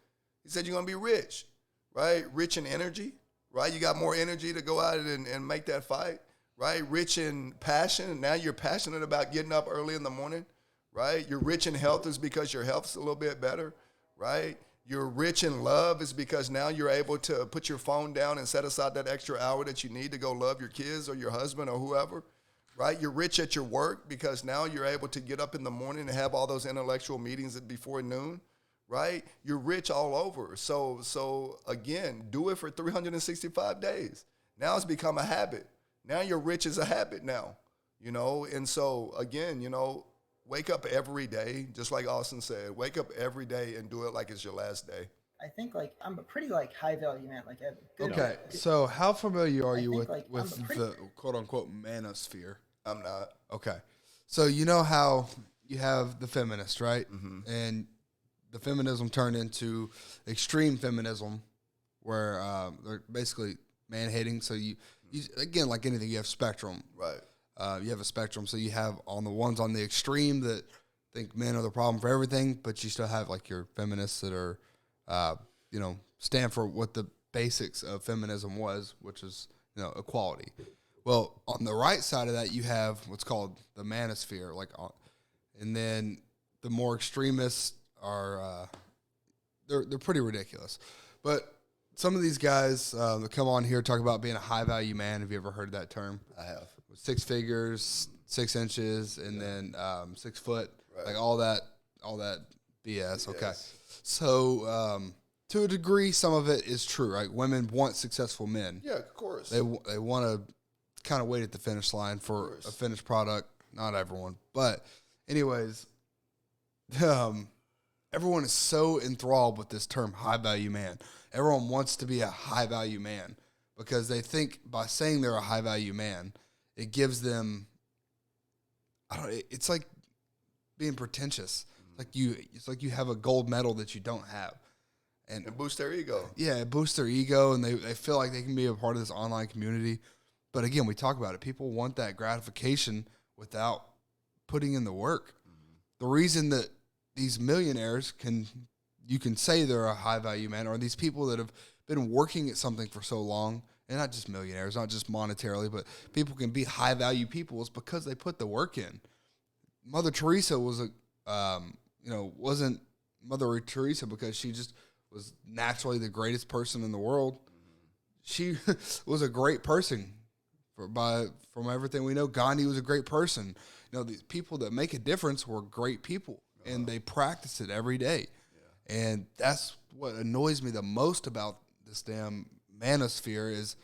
He said you're going to be rich, right? Rich in energy, right? You got more energy to go out and make that fight, right? Rich in passion. Now you're passionate about getting up early in the morning, right? You're rich in health is because your health's a little bit better, right? You're rich in love is because now you're able to put your phone down and set aside that extra hour that you need to go love your kids or your husband or whoever, right? You're rich at your work because now you're able to get up in the morning and have all those intellectual meetings before noon, right? You're rich all over. So again, do it for 365 days. Now it's become a habit. Now you're rich as a habit now, you know? And so again, you know, wake up every day, just like Austin said, wake up every day and do it like it's your last day. I think like I'm a pretty like high value man. Like okay, so how familiar are you with the quote unquote manosphere? I'm not. Okay, so you know how you have the feminist, right? Mm-hmm. And the feminism turned into extreme feminism, where they're basically man hating. So you again, like anything, you have spectrum, right? You have a spectrum. So you have on the ones on the extreme that think men are the problem for everything, but you still have like your feminists that are, you know, stand for what the basics of feminism was, which is, you know, equality. Well, on the right side of that, you have what's called the manosphere, and then the more extremists are, they're pretty ridiculous. But some of these guys that come on here talk about being a high value man. Have you ever heard that term? I have. 6 figures, 6 inches, and then 6 foot, right. Like all that BS. Okay, so to a degree, some of it is true, right? Women want successful men. Yeah, of course. They want to kind of wait at the finish line for a finished product. Not everyone, but anyways, everyone is so enthralled with this term high value man. Everyone wants to be a high value man because they think by saying they're a high value man, it gives them, it's like being pretentious. It's like you have a gold medal that you don't have. And it boosts their ego. Yeah, it boosts their ego, and they feel like they can be a part of this online community. But again, we talk about it. People want that gratification without putting in the work. The reason that these millionaires you can say they're a high value man, or these people that have been working at something for so long, and not just millionaires, not just monetarily, but people can be high value people is because they put the work in. Mother Teresa wasn't Mother Teresa because she just was naturally the greatest person in the world. She was a great person from everything we know. Gandhi was a great person. These people that make a difference were great people, and they practice it every day. Yeah. And that's what annoys me the most about this damn manosphere is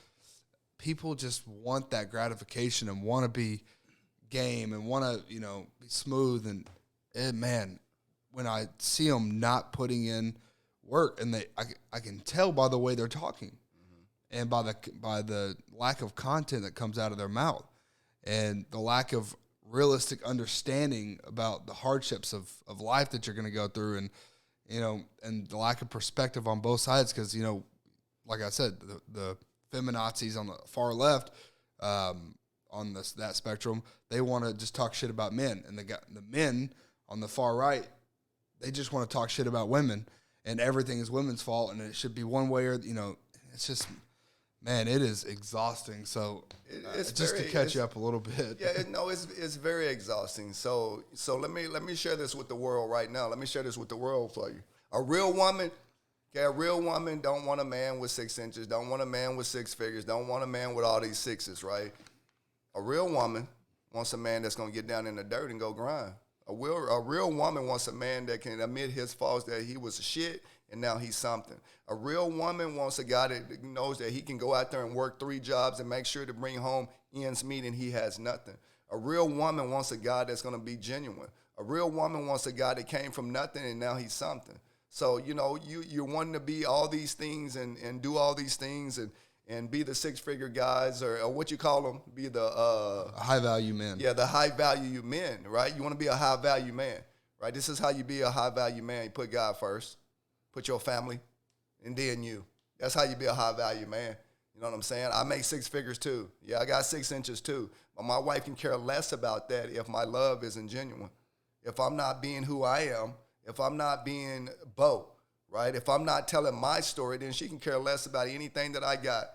people just want that gratification and want to be game and want to, be smooth. And man, when I see them not putting in work, and I can tell by the way they're talking, and by the lack of content that comes out of their mouth, and the lack of realistic understanding about the hardships of life that you're going to go through, and the lack of perspective on both sides. Because like I said, the feminazis on the far left, on that spectrum, they want to just talk shit about men, and the men on the far right, they just want to talk shit about women, and everything is women's fault, and it should be one way or it's just. Man, it is exhausting. So it's just to catch you up a little bit. Yeah, it's very exhausting. So let me share this with the world right now. Let me share this with the world for you. A real woman don't want a man with 6 inches, don't want a man with 6 figures, don't want a man with all these sixes, right? A real woman wants a man that's going to get down in the dirt and go grind. A real woman wants a man that can admit his faults, that he was a shit, and now he's something. A real woman wants a guy that knows that he can go out there and work 3 jobs and make sure to bring home ends meet, and he has nothing. A real woman wants a guy that's going to be genuine. A real woman wants a guy that came from nothing and now he's something. So, you're wanting to be all these things and do all these things and be the 6-figure guys or what you call them, be the high-value men. Yeah, the high-value men, right? You want to be a high-value man, right? This is how you be a high-value man. You put God first. Put your family, and then you. That's how you be a high-value man. You know what I'm saying? I make 6 figures too. Yeah, I got 6 inches too. But my wife can care less about that if my love isn't genuine. If I'm not being who I am, if I'm not being Bo, right? If I'm not telling my story, then she can care less about anything that I got.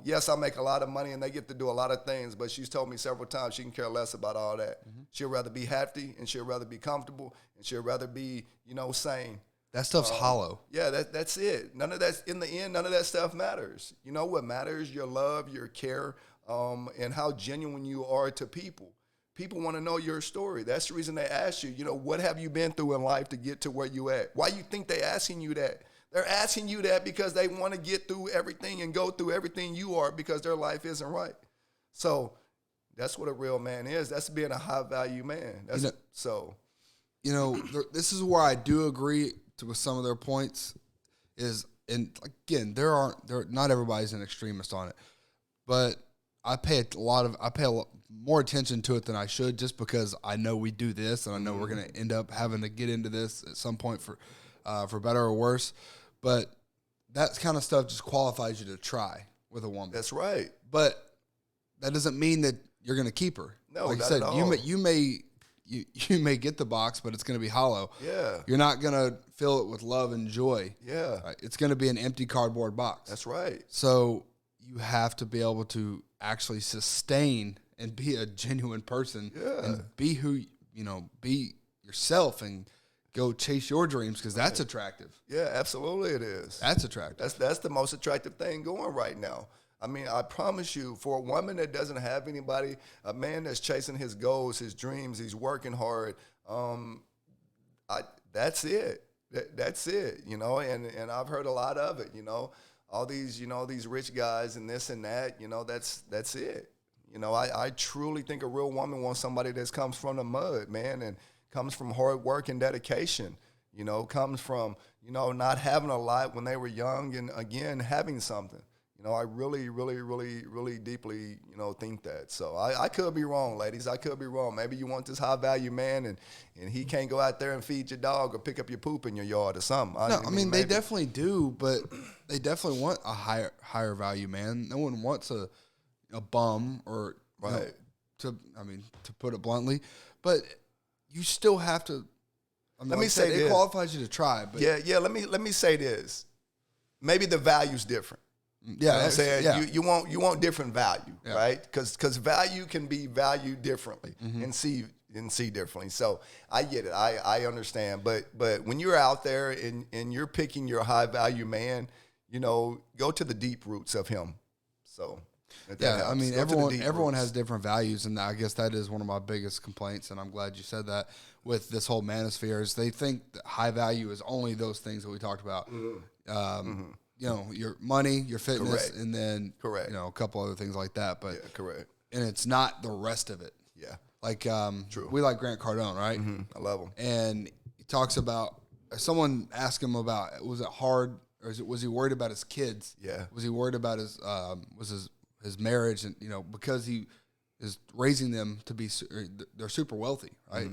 Yes, I make a lot of money and they get to do a lot of things, but she's told me several times she can care less about all that. Mm-hmm. She'll rather be happy, and she'll rather be comfortable, and she'll rather be, sane. That stuff's hollow. Yeah, that's it. None of that's in the end. None of that stuff matters. You know what matters? Your love, your care, and how genuine you are to people. People want to know your story. That's the reason they ask you. What have you been through in life to get to where you at? Why you think they asking you that? They're asking you that because they want to get through everything and go through everything you are because their life isn't right. So that's what a real man is. That's being a high value man. This is where I do agree with some of their points and again, not everybody's an extremist on it, but I pay more attention to it than I should just because I know we do this and I know we're going to end up having to get into this at some point for better or worse. But that kind of stuff just qualifies you to try with a woman. That's right. But that doesn't mean that you're going to keep her. No, like not I said, at all. You may get the box, but it's going to be hollow. Yeah. You're not going to fill it with love and joy. Yeah. Right? It's going to be an empty cardboard box. That's right. So you have to be able to actually sustain and be a genuine person and be be yourself and go chase your dreams because that's attractive. Yeah, absolutely it is. That's attractive. That's the most attractive thing going right now. I mean, I promise you, for a woman that doesn't have anybody, a man that's chasing his goals, his dreams, he's working hard, that's it. That's it, and I've heard a lot of it, all these, these rich guys and this and that, that's it. You know, I truly think a real woman wants somebody that comes from the mud, man, and comes from hard work and dedication. You know, comes from, you know, not having a lot when they were young and, again, having something. You know, I really, really, really, really deeply, you know, think that. So I could be wrong, ladies. I could be wrong. Maybe you want this high-value man and he can't go out there and feed your dog or pick up your poop in your yard or something. I mean they definitely do, but they definitely want a higher value man. No one wants a bum or, right. To put it bluntly. But you still have to, let me say it qualifies you to try. But yeah, let me say this. Maybe the value's different. Yeah, you know what I'm saying? Yeah. You want different value, right? Because value can be valued differently and see differently. So I get it. I understand. But when you're out there and you're picking your high value man, you know, go to the deep roots of him. So yeah, I mean everyone has different values, and I guess that is one of my biggest complaints. And I'm glad you said that with this whole manosphere is they think that high value is only those things that we talked about. You know, your money, your fitness, correct. And then correct. You know, a couple other things like that. But yeah, correct. And it's not the rest of it. Yeah, like true. We like Grant Cardone, right? I love him. And he talks about someone asked him about was it hard or was he worried about his kids? Yeah, was he worried about his his marriage, and you know, because he is raising them to be they're super wealthy, right?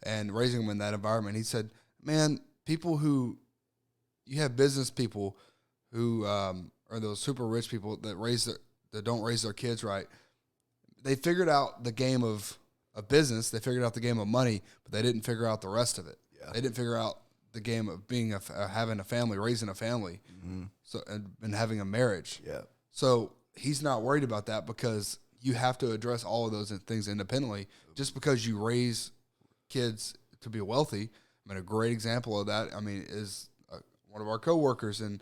And raising them in that environment. He said, man, people who you have business people who are those super rich people that don't raise their kids right. They figured out the game of business. They figured out the game of money, but they didn't figure out the rest of it. Yeah. They didn't figure out the game of being having a family, raising a family, so and having a marriage. Yeah. So he's not worried about that because you have to address all of those things independently. Just because you raise kids to be wealthy, I mean, a great example of that, I mean, is one of our coworkers and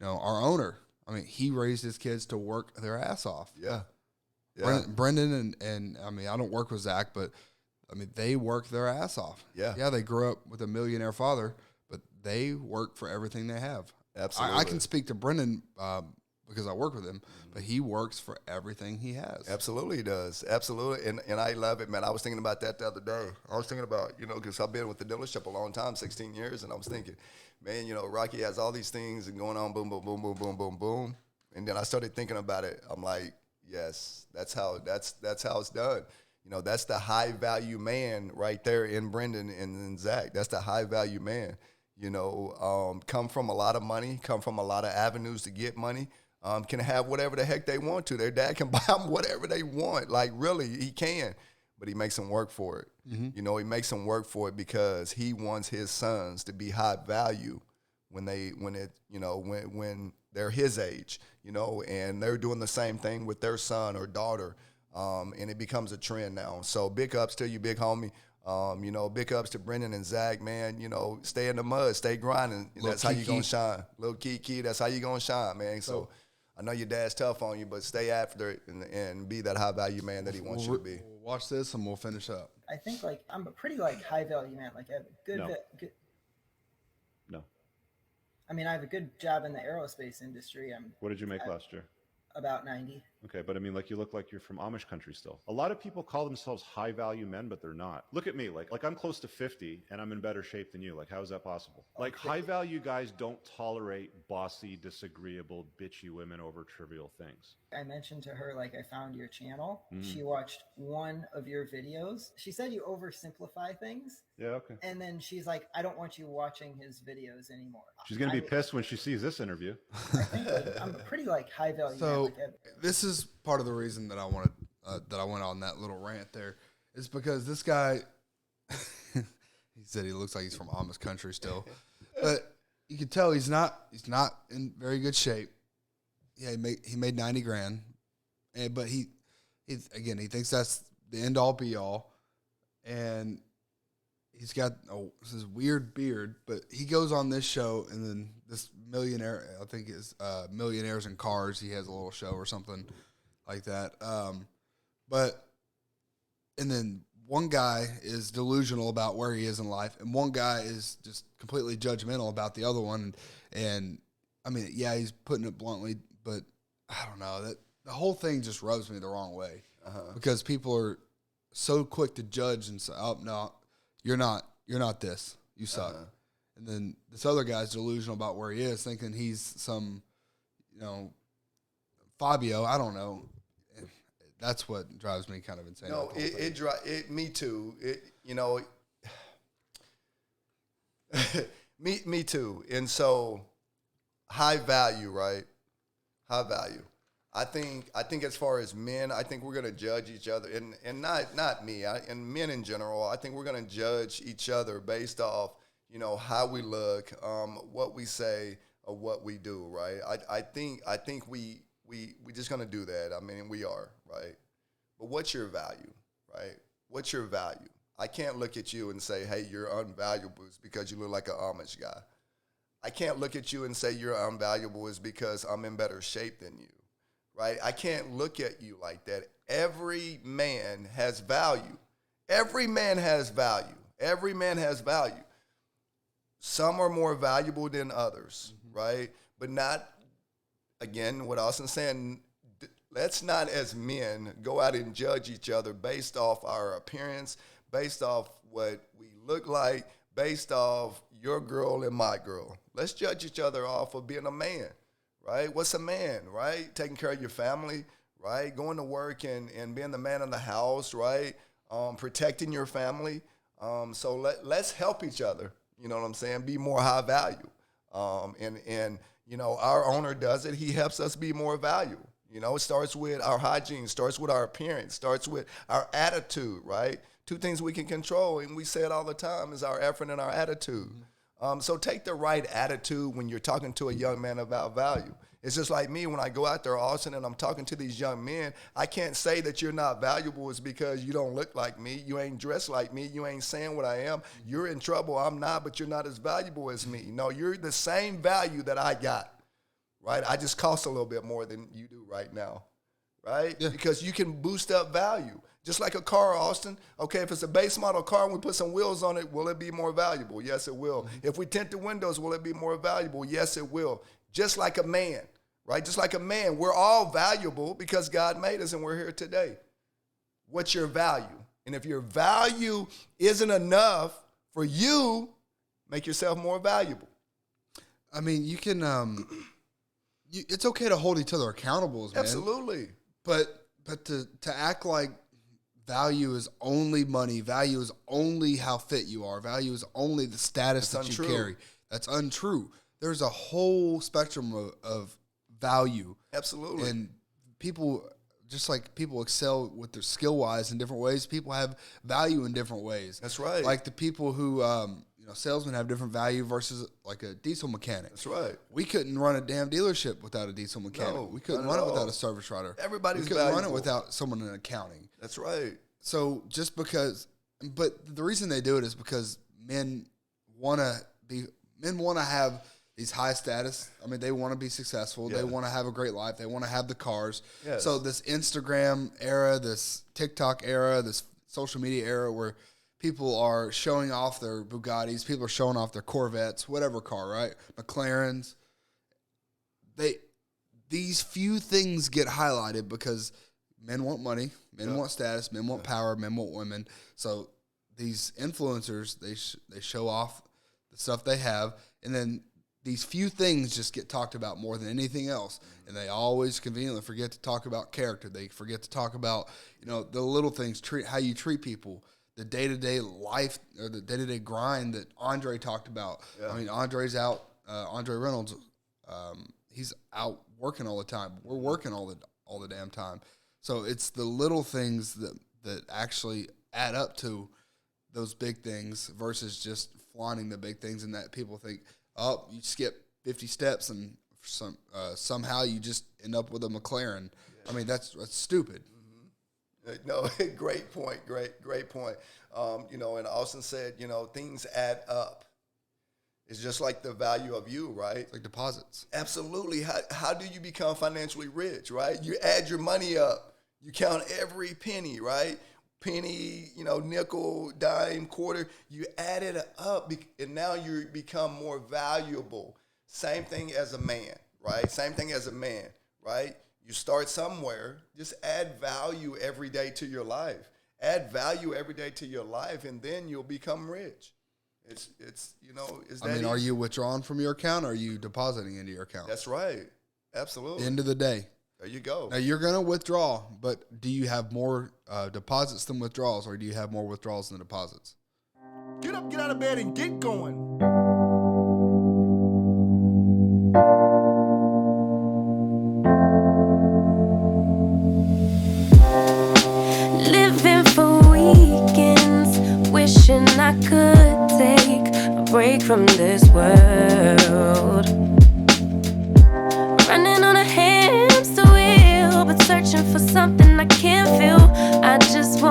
you know our owner. I mean, he raised his kids to work their ass off. Yeah. Brendan and I mean, I don't work with Zach, but I mean, they work their ass off. Yeah. Yeah, they grew up with a millionaire father, but they work for everything they have. Absolutely. I can speak to Brendan because I work with him, but he works for everything he has. Absolutely he does. Absolutely. And I love it, man. I was thinking about that the other day. I was thinking about, you know, because I've been with the dealership a long time, 16 years, and I was thinking, man, you know, Rocky has all these things and going on, boom, boom, boom, boom, boom, boom, boom. And then I started thinking about it. I'm like, yes, that's how it's done. You know, that's the high value man right there in Brendan and Zach. That's the high value man. You know, come from a lot of money, come from a lot of avenues to get money. Can have whatever the heck they want to. Their dad can buy them whatever they want. Like, really, he can. But he makes them work for it. You know, he makes them work for it because he wants his sons to be high value when they're his age, you know, and they're doing the same thing with their son or daughter. And it becomes a trend now. So big ups to you, big homie. You know, big ups to Brendan and Zach, man. You know, stay in the mud, stay grinding. That's how you going to shine. Little Kiki, that's how you going to shine, man. So I know your dad's tough on you, but stay after it and be that high-value man that he wants you to be. We'll watch this and we'll finish up. I think, like, I'm a pretty, like, high-value man. Like, I have a good... No. I mean, I have a good job in the aerospace industry. What did you make last year? About 90. Okay, but I mean, like, you look like you're from Amish country still. A lot of people call themselves high value men, but they're not. Look at me, like I'm close to 50 and I'm in better shape than you. Like, how is that possible? Like, high value guys don't tolerate bossy, disagreeable, bitchy women over trivial things. I mentioned to her, like, I found your channel. She watched one of your videos. She said you oversimplify things. Yeah, okay. And then she's like, I don't want you watching his videos anymore. She's going to be pissed when she sees this interview. I think, like, I'm a pretty, like, high value man. So this is part of the reason that I wanted that I went on that little rant there is because this guy, he said he looks like he's from Amish country still, but you can tell he's not in very good shape. Yeah, he made 90 grand, but he thinks that's the end all be all, and he's got this weird beard. But he goes on this show, and then this millionaire, I think is Millionaires in Cars. He has a little show or something like that. And then one guy is delusional about where he is in life, and one guy is just completely judgmental about the other one. And I mean, yeah, he's putting it bluntly, but I don't know, that the whole thing just rubs me the wrong way. because people are so quick to judge and say, "Oh no, you're not this. You suck." And then this other guy's delusional about where he is, thinking he's some, Fabio. I don't know. That's what drives me kind of insane. No, me too. Me too. And so, high value, right? High value. I think as far as men, I think we're going to judge each other, and not me, and men in general. I think we're going to judge each other based off, how we look, what we say, or what we do, right? I think we just going to do that. I mean, we are, right? But what's your value, right? What's your value? I can't look at you and say, hey, you're unvaluable is because you look like an Amish guy. I can't look at you and say you're unvaluable is because I'm in better shape than you, right? I can't look at you like that. Every man has value. Every man has value. Every man has value. Some are more valuable than others, right? But not, again, what Austin's saying, let's not as men go out and judge each other based off our appearance, based off what we look like, based off your girl and my girl. Let's judge each other off of being a man, right? What's a man, right? Taking care of your family, right? Going to work and being the man of the house, right? Protecting your family. So let's help each other, you know what I'm saying? Be more high value. And our owner does it. He helps us be more valuable. It starts with our hygiene, starts with our appearance, starts with our attitude, right? Two things we can control, and we say it all the time, is our effort and our attitude. So take the right attitude when you're talking to a young man about value. It's just like me when I go out there, Austin, and I'm talking to these young men. I can't say that you're not valuable is because you don't look like me, you ain't dressed like me, you ain't saying what I am. You're in trouble, I'm not, but you're not as valuable as me. No, you're the same value that I got, right? I just cost a little bit more than you do right now, right? Yeah. Because you can boost up value. Just like a car, Austin. Okay, if it's a base model car and we put some wheels on it, will it be more valuable? Yes, it will. If we tint the windows, will it be more valuable? Yes, it will. Just like a man, right? Just like a man, we're all valuable because God made us and we're here today. What's your value? And if your value isn't enough for you, make yourself more valuable. I mean, you can, it's okay to hold each other accountable, man. Absolutely. But to act like value is only money, value is only how fit you are, value is only the status that you carry. That's untrue. There's a whole spectrum of value. Absolutely. And people, just like people excel with their skill-wise in different ways, people have value in different ways. That's right. Like the people who, salesmen have different value versus like a diesel mechanic. That's right. We couldn't run a damn dealership without a diesel mechanic. No, we couldn't run it without a service writer. Everybody's We couldn't valuable. run it without someone in accounting. That's right. So just because, but the reason they do it is because men want to have these high status. I mean, they want to be successful. Yeah. They want to have a great life. They want to have the cars. Yes. So this Instagram era, this TikTok era, this social media era where people are showing off their Bugattis, people are showing off their Corvettes, whatever car, right? McLarens. These few things get highlighted because men want money, men want status, men want power, men want women. So these influencers, they show off the stuff they have, and then these few things just get talked about more than anything else. And they always conveniently forget to talk about character. They forget to talk about, the little things, how you treat people, the day-to-day life or the day-to-day grind that Andre talked about. Yeah. I mean, Andre's out, Andre Reynolds, he's out working all the time. We're working all the damn time. So it's the little things that actually add up to those big things versus just flaunting the big things, and that people think, oh, you skip 50 steps and somehow you just end up with a McLaren. Yeah. I mean, that's stupid. No, great point. Great point. And Austin said, things add up. It's just like the value of you, right? It's like deposits. Absolutely. How do you become financially rich, right? You add your money up. You count every penny, right? Penny, nickel, dime, quarter. You add it up, and now you become more valuable. Same thing as a man, right? Same thing as a man, right? You start somewhere. Just add value every day to your life. Add value every day to your life, and then you'll become rich. It's you know, is that are easy? you withdrawing from your account or are you depositing into your account? That's right. Absolutely. End of the day. There you go. Now, you're going to withdraw, but do you have more deposits than withdrawals, or do you have more withdrawals than deposits? Get up, get out of bed, and get going. Living for weekends, wishing I could take a break from this world. Running on a hamster wheel, but searching for something I can't feel. I just want